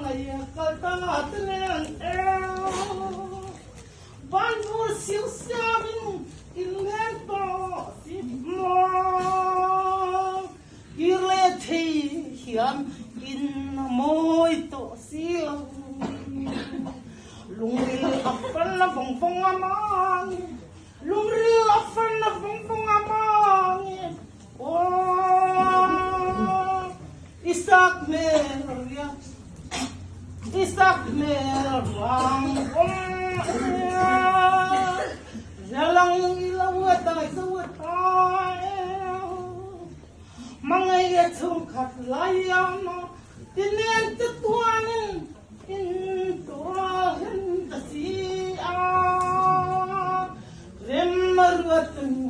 ngày cờ ta tên eo ban vô siêu xa mình in lên to xịp mò yêu lệ thì hiểm in môi to siêu lung ri ấp phân là phong phong amang lung ri ấp phân là phong phong amang Isak Meria Rang Jalang ilaw tay sawat Mga yatsong katlayan Tinen tutuanin Inturahin tasiya Rimmarwatan